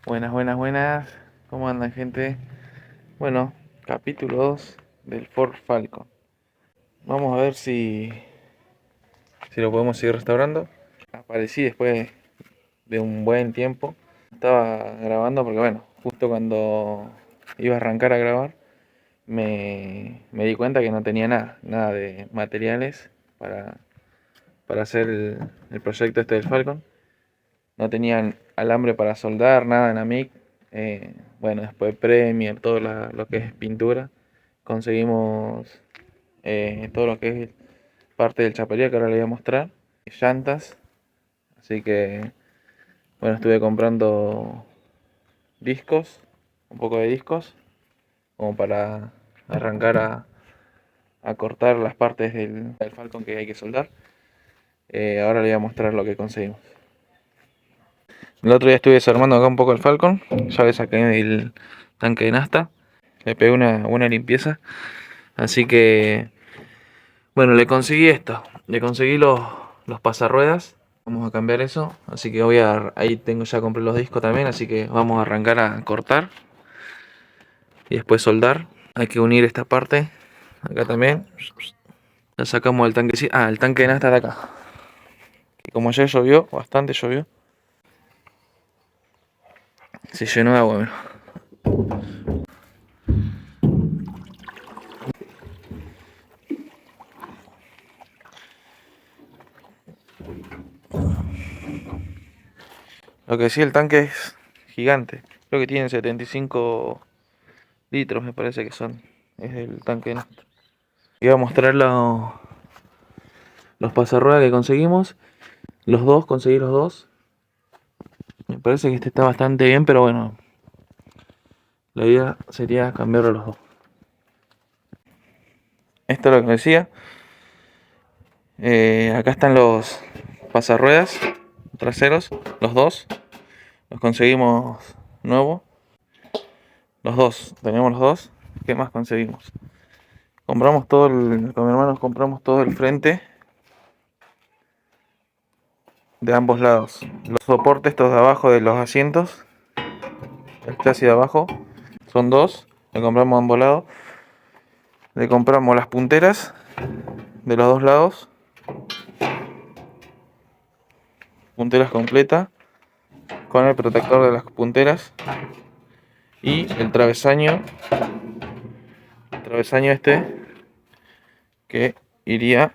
Buenas, buenas, buenas. ¿Cómo andan, gente? Bueno, capítulo 2 del Ford Falcon. Vamos a ver si lo podemos seguir restaurando. Aparecí después de un buen tiempo. Estaba grabando porque, bueno, justo cuando iba a arrancar a grabar, me di cuenta que no tenía nada de materiales para, para hacer el proyecto este del Falcon. No tenían alambre para soldar, nada en Amic. Bueno, después Premiere, todo lo que es pintura. Conseguimos todo lo que es parte del chapelía que ahora les voy a mostrar. Llantas. Así que, bueno, estuve comprando discos, un poco de discos, como para arrancar a cortar las partes del Falcon que hay que soldar. Ahora les voy a mostrar lo que conseguimos. El otro día estuve desarmando acá un poco el Falcon, ya le saqué el tanque de nafta, le pegué una buena limpieza, así que bueno, le conseguí esto, le conseguí los pasarruedas, vamos a cambiar eso, así que ahí tengo, ya compré los discos también, así que vamos a arrancar a cortar y después soldar. Hay que unir esta parte, acá también, ya sacamos el tanque, el tanque de nafta de acá, y como ya llovió, bastante llovió, se llenó de agua, mirá. Lo que sí, el tanque es gigante. Creo que tiene 75 litros, me parece que son. Es el tanque de nafta. Iba a mostrar los pasarruedas que conseguimos. Los dos, conseguí los dos. Me parece que este está bastante bien, pero bueno. La idea sería cambiarlo a los dos. Esto es lo que decía. Acá están los pasarruedas traseros, los dos. Los conseguimos nuevos. Los dos, tenemos los dos. ¿Qué más conseguimos? Compramos con mi hermano compramos todo el frente de ambos lados. Los soportes estos de abajo de los asientos, el chasis de abajo, son dos, le compramos a ambos lados. Le compramos las punteras de los dos lados, punteras completas, con el protector de las punteras. Y el travesaño este, que iría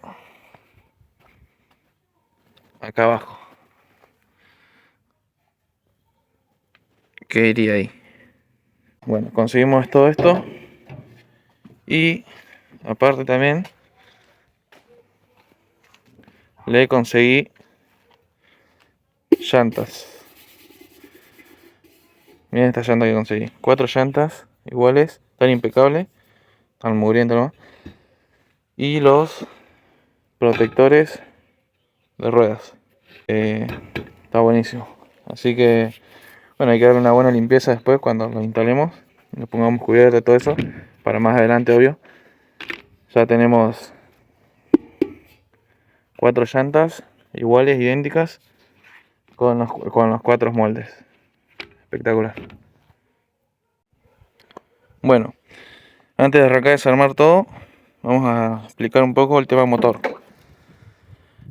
acá abajo. Que iría ahí. Bueno, conseguimos todo esto. Y aparte también le conseguí llantas. Miren esta llanta que conseguí. 4 llantas iguales, están impecables, están mugrientas nomás. Y los protectores de ruedas. Está buenísimo. Así que, bueno, hay que darle una buena limpieza después cuando lo instalemos. Le pongamos cubierta y todo eso. Para más adelante, obvio. Ya tenemos 4 llantas iguales, idénticas, con los 4 moldes. Espectacular. Bueno, antes de arrancar a desarmar todo, vamos a explicar un poco el tema motor.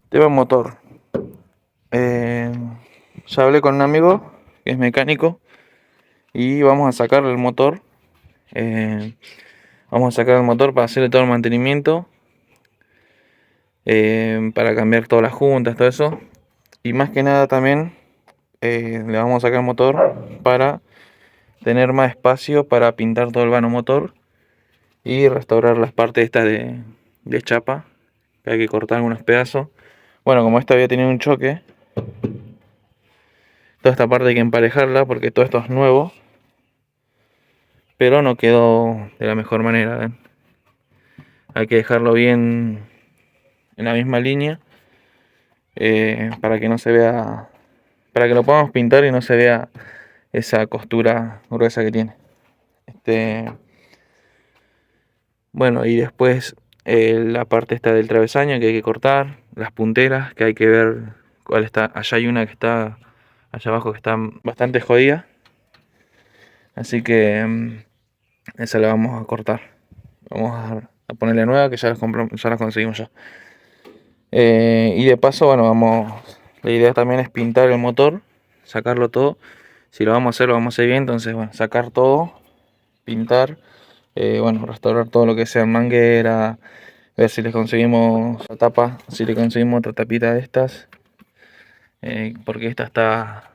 Tema motor. Ya hablé con un amigo que es mecánico y vamos a sacar el motor. Vamos a sacar el motor para hacerle todo el mantenimiento, para cambiar todas las juntas, todo eso. Y más que nada también le vamos a sacar el motor para tener más espacio para pintar todo el vano motor y restaurar las partes estas de chapa, que hay que cortar algunos pedazos. Bueno, como esta había tenido un choque, toda esta parte hay que emparejarla porque todo esto es nuevo, pero no quedó de la mejor manera, ¿ven? Hay que dejarlo bien en la misma línea, para que no se vea, para que lo podamos pintar y no se vea esa costura gruesa que tiene. Bueno, y después la parte esta del travesaño que hay que cortar, las punteras que hay que ver cuál está. Allá hay una que está allá abajo que está bastante jodida. Así que esa la vamos a cortar. Vamos a ponerle nueva, que ya las conseguimos ya. Y de paso, bueno, la idea también es pintar el motor, sacarlo todo. Si lo vamos a hacer, lo vamos a hacer bien. Entonces, bueno, sacar todo, pintar, bueno, restaurar todo lo que sea manguera, ver si le conseguimos la tapa, si le conseguimos otra tapita de estas, porque esta está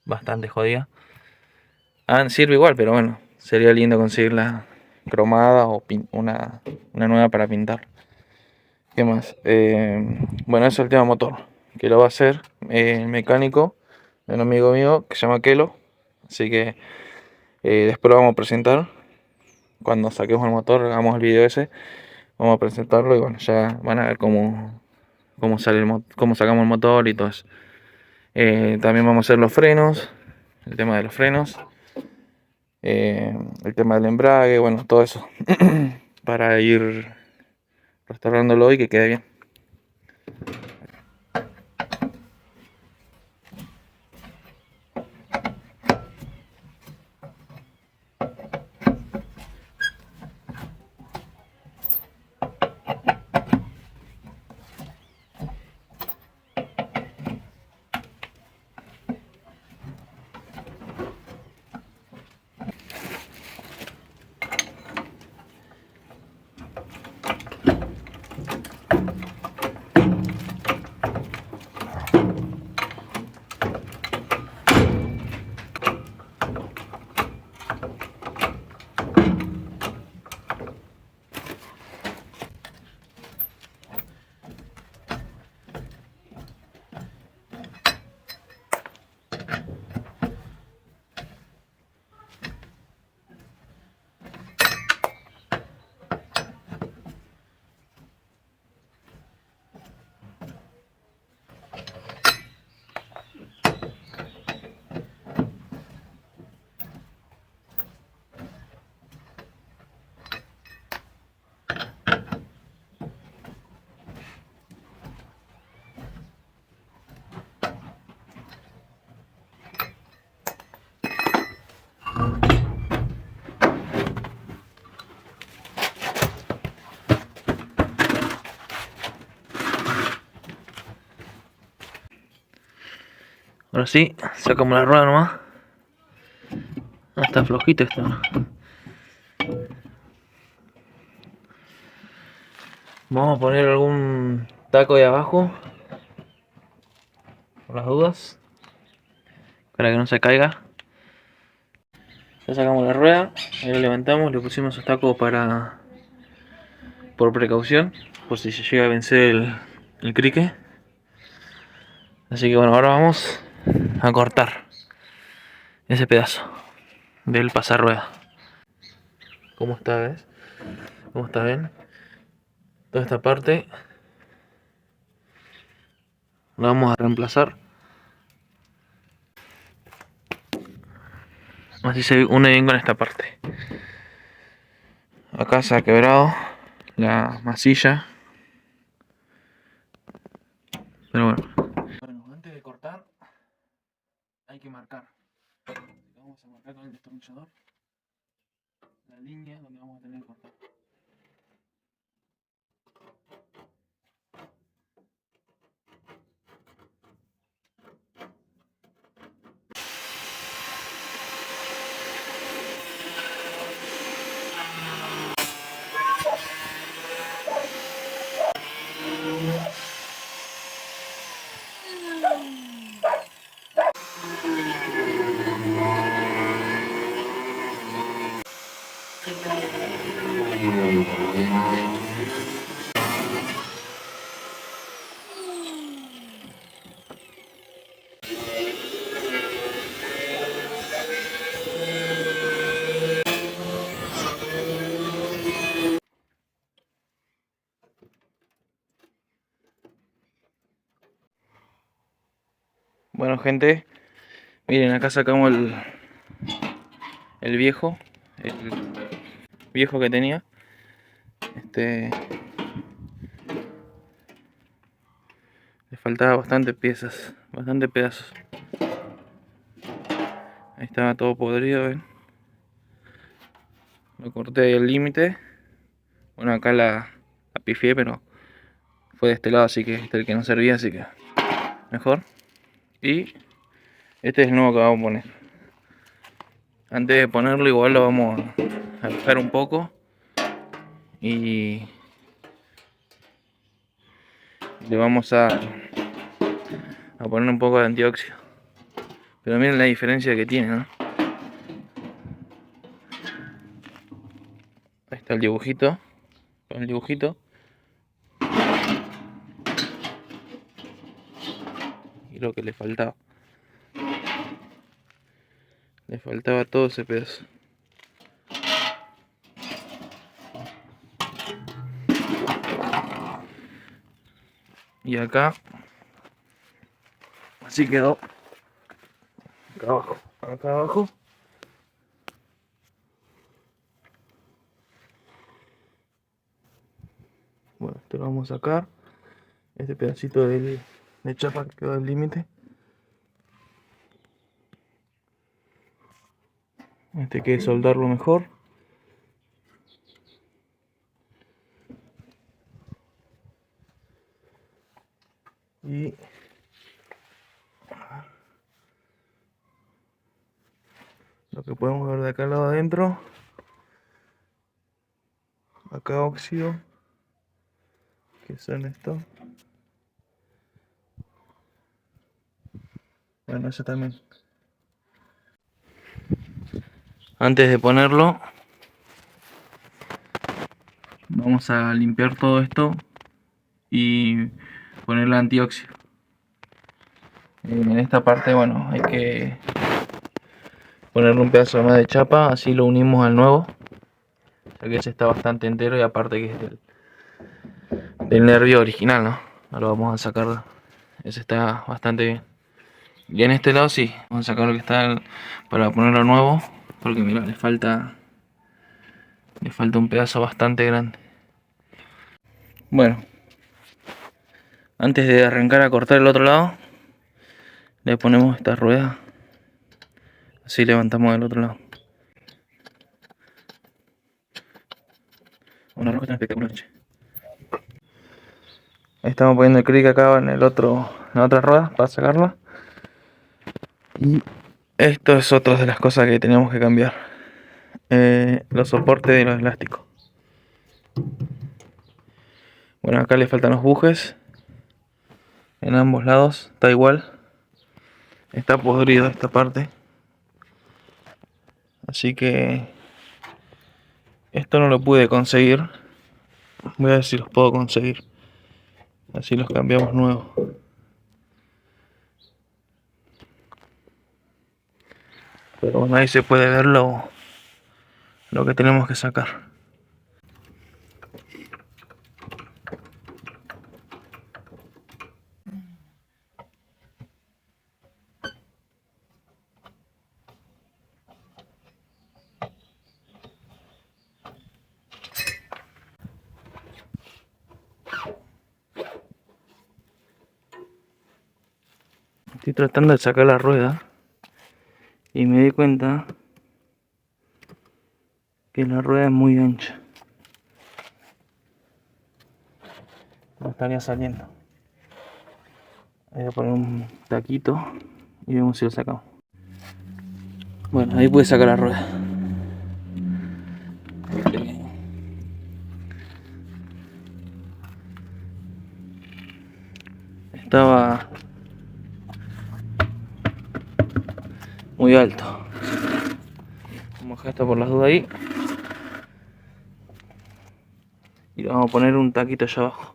bastante jodida. Sirve igual, pero bueno, sería lindo conseguirla cromada o una nueva para pintar. ¿Qué más? Bueno, eso es el tema motor, que lo va a hacer el mecánico, un amigo mío que se llama Kelo. Así que después lo vamos a presentar. Cuando saquemos el motor, hagamos el video ese, vamos a presentarlo y bueno, ya van a ver cómo sale cómo sacamos el motor y todo eso. También vamos a hacer los frenos, el tema de los frenos, el tema del embrague, bueno, todo eso para ir restaurándolo y que quede bien. Ahora sí, sacamos la rueda nomás. Está flojito esto. Vamos a poner algún taco de abajo, por las dudas, para que no se caiga. Ya sacamos la rueda, ahí la levantamos, le pusimos esos tacos por precaución, por si se llega a vencer el crique. Así que bueno, ahora vamos a cortar ese pedazo del pasarrueda. ¿Cómo está, ves? ¿Cómo está, ven? Toda esta parte la vamos a reemplazar. Así se une bien con esta parte. Acá se ha quebrado la masilla. Pero bueno. Bueno, antes de cortar hay que marcar. Vamos a marcar con el destornillador la línea donde vamos a tener que cortar. Bueno, gente, miren, acá sacamos el viejo que tenía. Le faltaba bastante piezas, bastante pedazos. Ahí estaba todo podrido, ¿ven? Lo corté el límite. Bueno, acá la pifié, pero fue de este lado, así que este es el que no servía, así que mejor. Y este es el nuevo que vamos a poner. Antes de ponerlo, igual lo vamos a dejar un poco y le vamos a poner un poco de antióxido. Pero miren la diferencia que tiene, ¿no? Ahí está el dibujito. Con el dibujito. Y lo que le faltaba. Le faltaba todo ese pedazo. Y acá. Así quedó. Acá abajo. Acá abajo. Bueno, esto lo vamos a sacar. Este pedacito de chapa que quedó del límite. Este hay que soldarlo mejor. Y lo que podemos ver de acá al lado adentro. Acá óxido. Que son estos. Bueno, eso también. Antes de ponerlo, vamos a limpiar todo esto y ponerle antióxido. En esta parte, bueno, hay que ponerle un pedazo más de chapa, así lo unimos al nuevo, ya que ese está bastante entero y aparte que es del nervio original, ¿no? Ahora lo vamos a sacar, ese está bastante bien. Y en este lado sí, vamos a sacar lo que está para ponerlo nuevo, porque mira, le falta un pedazo bastante grande. Bueno, antes de arrancar a cortar el otro lado, le ponemos esta rueda, así levantamos del otro lado. Una roja tan espectacular. Ahí estamos poniendo el clic acá en la otra rueda para sacarla. Y esto es otra de las cosas que tenemos que cambiar. Los soportes de los elásticos. Bueno, acá le faltan los bujes. En ambos lados está igual. Está podrido esta parte. Así que esto no lo pude conseguir. Voy a ver si los puedo conseguir. Así los cambiamos nuevos. Pero bueno, ahí se puede ver lo que tenemos que sacar. Estoy tratando de sacar la rueda y me di cuenta que la rueda es muy ancha. No estaría saliendo. Voy a poner un taquito y vemos si lo sacamos. Bueno, ahí pude sacar la rueda. Estaba muy alto. Vamos a dejar esto por las dudas ahí. Y le vamos a poner un taquito allá abajo.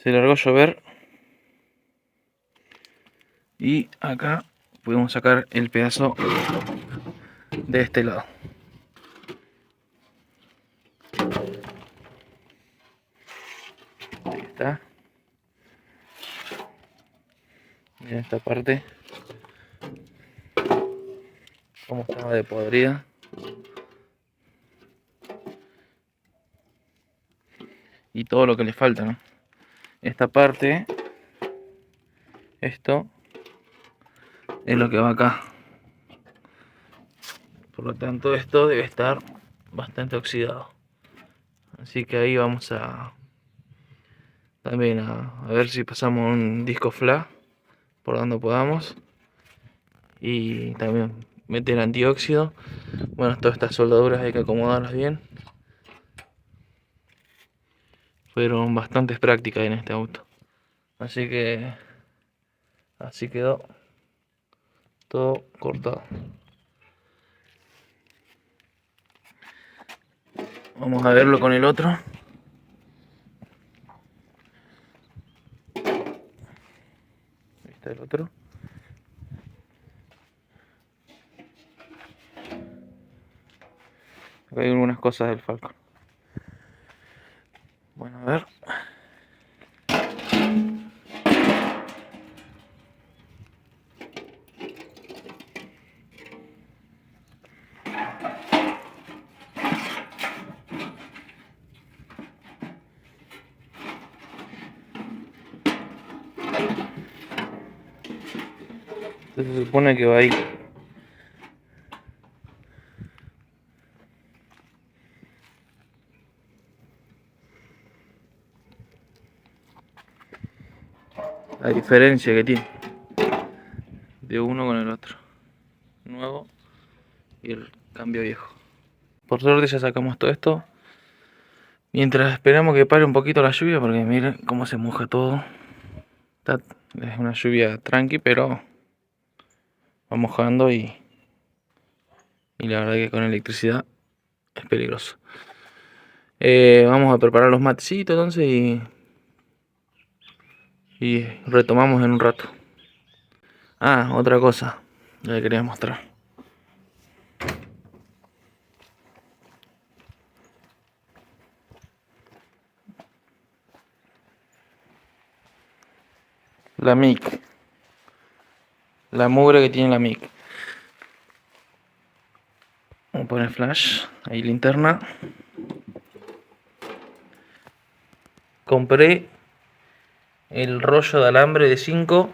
Se largó a llover y acá podemos sacar el pedazo de este lado. Ahí está. Miren esta parte como estaba de podrida. Y todo lo que le falta, ¿no? Esta parte, esto es lo que va acá. Por lo tanto, esto debe estar bastante oxidado. Así que ahí vamos a también a ver si pasamos un disco flash por donde podamos. Y también meter antióxido. Bueno, todas estas soldaduras hay que acomodarlas bien. Fueron bastantes prácticas en este auto. Así que así quedó todo cortado. Vamos a verlo con el otro. Ahí está el otro. Acá hay algunas cosas del Falcon. Bueno, a ver. Entonces se supone que va ahí. La diferencia que tiene de uno con el otro. Nuevo y el cambio viejo. Por suerte ya sacamos todo esto. Mientras esperamos que pare un poquito la lluvia, porque miren cómo se moja todo. Es una lluvia tranqui, pero va mojando y la verdad que con electricidad es peligroso. Vamos a preparar los matecitos entonces y retomamos en un rato. Ah, otra cosa que le quería mostrar. La mic. La mugre que tiene la mic. Vamos a poner flash. Ahí linterna. Compré el rollo de alambre de 5.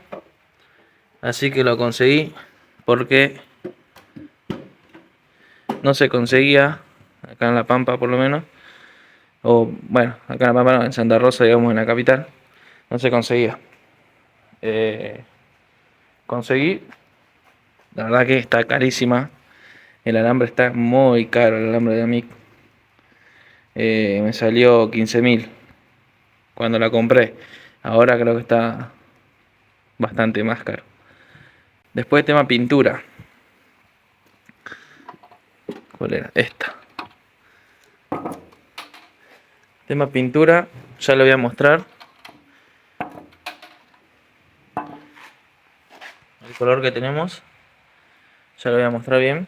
Así que lo conseguí. Porque no se conseguía. Acá en La Pampa por lo menos. O bueno, acá en La Pampa no, en Santa Rosa, digamos, en la capital. No se conseguía. Conseguí. La verdad que está carísima. El alambre está muy caro, el alambre de Amic. Me salió 15.000 cuando la compré. Ahora creo que está bastante más caro. Después tema pintura. ¿Cuál era? Esta. Tema pintura, ya lo voy a mostrar. El color que tenemos. Ya lo voy a mostrar bien.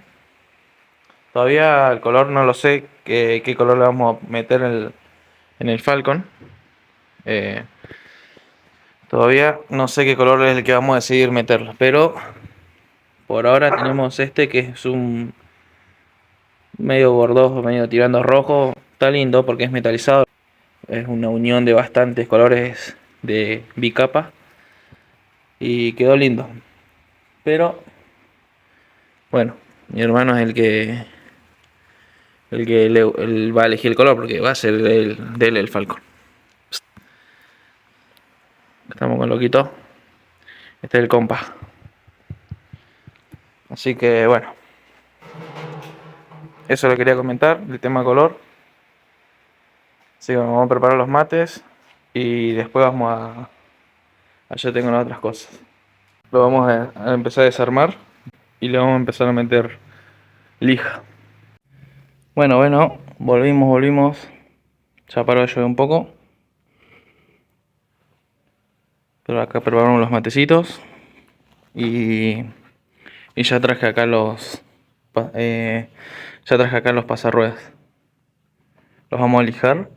Todavía el color no lo sé, qué color le vamos a meter en el Falcon. Todavía no sé qué color es el que vamos a decidir meterlo, pero por ahora tenemos este que es un medio bordoso, medio tirando rojo. Está lindo porque es metalizado. Es una unión de bastantes colores de bicapa y quedó lindo. Pero bueno, mi hermano es el va a elegir el color porque va a ser de él el Falcon. Estamos con loquito. Este es el compa. Así que bueno. eso le quería comentar, el tema color. Así que vamos a preparar los mates y después vamos a... Allá tengo las otras cosas. Lo vamos a empezar a desarmar y le vamos a empezar a meter lija. Bueno, volvimos. Ya paró de llover un poco. Pero acá preparamos los matecitos. Y ya traje acá los pasarruedas. Los vamos a lijar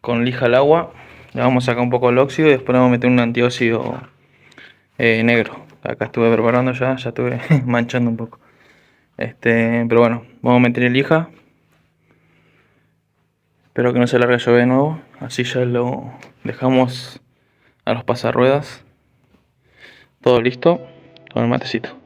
con lija al agua. Le vamos a sacar un poco el óxido y después le vamos a meter un antióxido negro. Acá estuve preparando ya estuve manchando un poco. Pero bueno, vamos a meter lija. Espero que no se largue a llover de nuevo. Así ya lo dejamos a los pasarruedas. Todo listo con el matecito.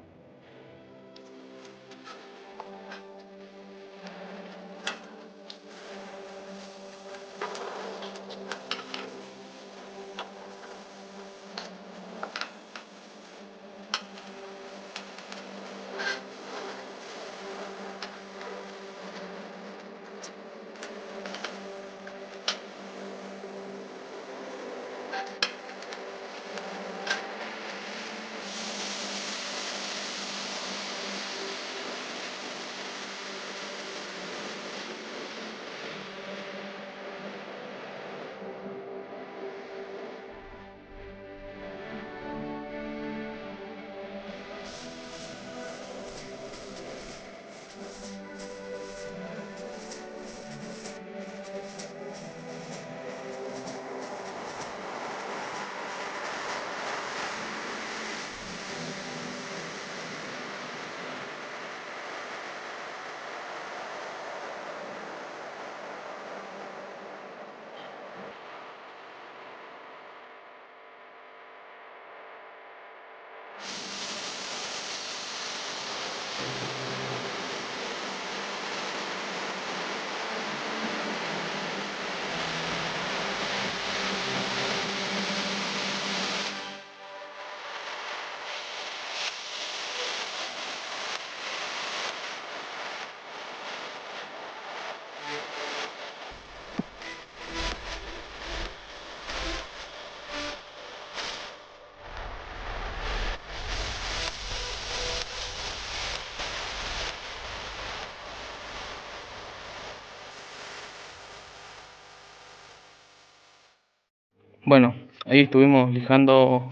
Bueno, ahí estuvimos lijando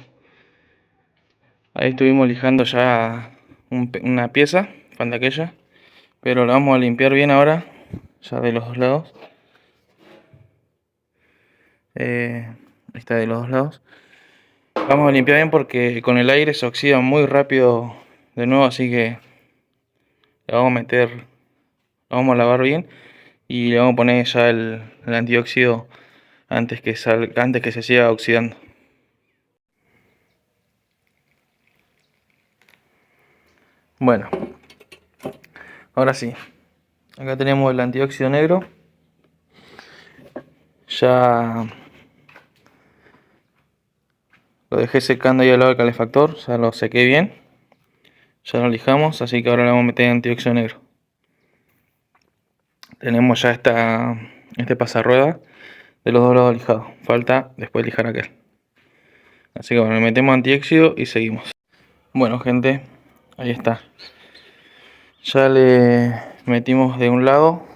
ya una pieza, falta aquella, pero la vamos a limpiar bien ahora, ya de los dos lados. Está de los dos lados. Vamos a limpiar bien porque con el aire se oxida muy rápido de nuevo, así que le vamos a meter, lo vamos a lavar bien y le vamos a poner ya el antióxido antes que se siga oxidando. Bueno, ahora sí, acá tenemos el antióxido negro. Ya lo dejé secando ahí al lado del calefactor, ya lo sequé bien. Ya lo lijamos, así que ahora le vamos a meter antióxido negro. Tenemos ya este pasarrueda de los dos lados lijados. Falta después lijar aquel. Así que bueno, le metemos antióxido y seguimos. Bueno, gente, ahí está. Ya le metimos de un lado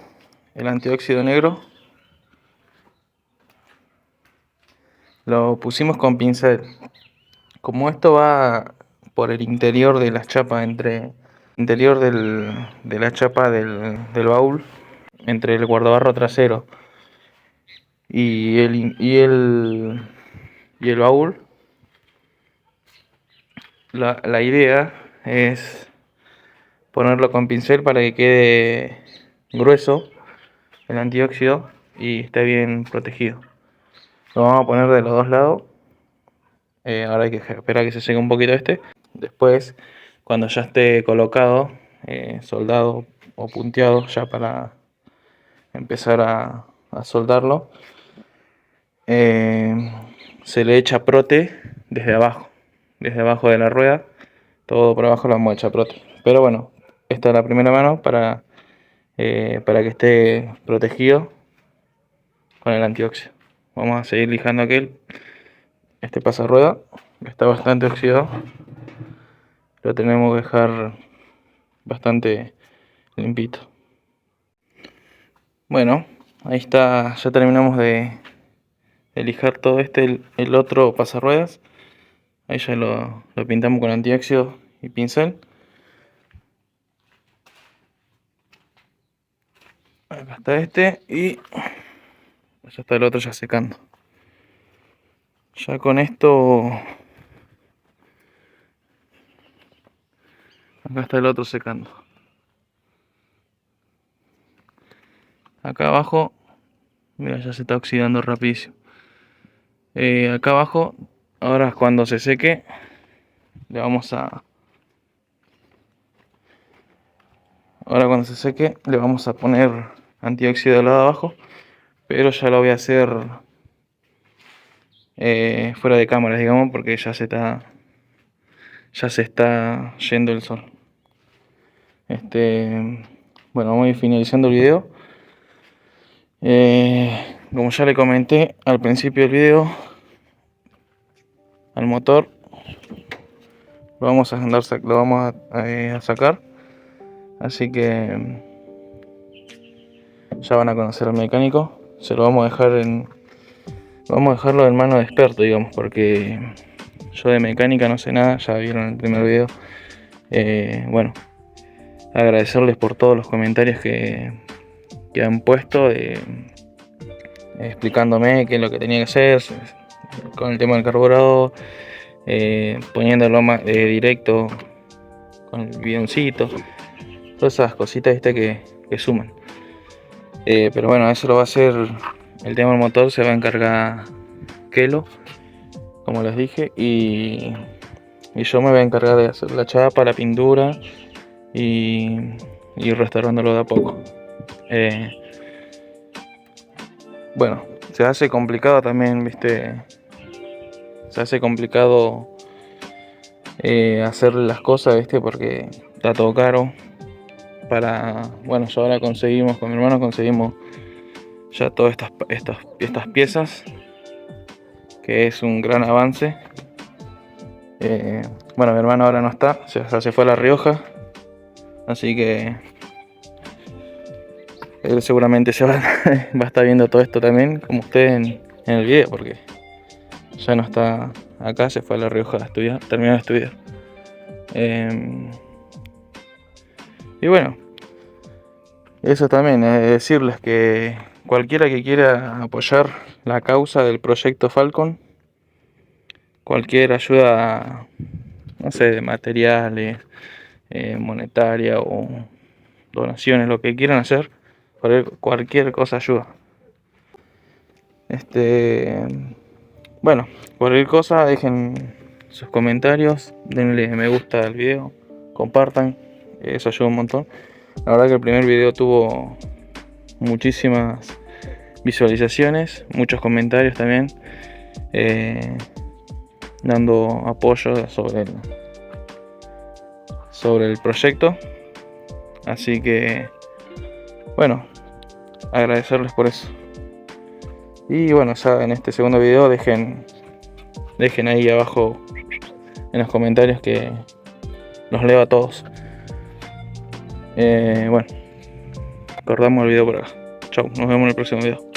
el antióxido negro. Lo pusimos con pincel. Como esto va por el interior de las chapas, interior de la chapa del baúl, entre el guardabarro trasero y el baúl, la idea es ponerlo con pincel para que quede grueso el antióxido y esté bien protegido. Lo vamos a poner de los dos lados. Ahora hay que esperar a que se seque un poquito este. Después, cuando ya esté colocado, soldado o punteado, ya para empezar a soldarlo, se le echa prote desde abajo de la rueda. Todo por abajo lo vamos a echar prote. Pero bueno, esta es la primera mano para que esté protegido con el antióxido. Vamos a seguir lijando este pasarrueda, que está bastante oxidado. Lo tenemos que dejar bastante limpito. Bueno, ahí está, ya terminamos de lijar todo el otro pasarruedas. Ahí ya lo pintamos con antióxido y pincel. Acá está este y ya está el otro ya secando. Ya con esto, acá está el otro secando. Acá abajo, mira, ya se está oxidando rapidísimo. Acá abajo, ahora cuando se seque, le vamos a... Ahora cuando se seque, le vamos a poner antióxido del lado de abajo, pero ya lo voy a hacer fuera de cámara, digamos, porque ya se está yendo el sol. Bueno, vamos a ir finalizando el video. Como ya le comenté al principio del video, al motor lo vamos a sacar, así que ya van a conocer al mecánico. Vamos a dejarlo en mano de experto, digamos, porque yo de mecánica no sé nada. Ya vieron el primer video. Bueno, agradecerles por todos los comentarios que han puesto, explicándome qué es lo que tenía que hacer con el tema del carburador, poniéndolo más directo con el bidoncito, todas esas cositas, ¿viste? que suman. Pero bueno, eso lo va a hacer. El tema del motor se va a encargar Kelo, como les dije, y yo me voy a encargar de hacer la chapa, la pintura y ir restaurándolo de a poco. Bueno, se hace complicado también, ¿viste? Se hace complicado hacer las cosas, ¿viste? Porque está todo caro. Bueno, yo ahora con mi hermano conseguimos ya todas estas piezas, que es un gran avance. Bueno, mi hermano ahora no está, se fue a La Rioja, así que él seguramente va a estar viendo todo esto también, como ustedes en el video, porque ya no está acá, se fue a La Rioja a estudiar, terminó de estudiar. Y bueno, eso también, decirles que cualquiera que quiera apoyar la causa del proyecto Falcon, cualquier ayuda, no sé, de materiales, monetaria o donaciones, lo que quieran hacer, cualquier cosa ayuda. Bueno, cualquier cosa, dejen sus comentarios, denle me gusta al video, compartan, eso ayuda un montón. La verdad que el primer video tuvo muchísimas visualizaciones, muchos comentarios también, dando apoyo sobre el proyecto. Así que bueno, agradecerles por eso. Y bueno, ya en este segundo video dejen ahí abajo en los comentarios, que los leo a todos. Bueno, cortamos el video por acá. Chau, nos vemos en el próximo video.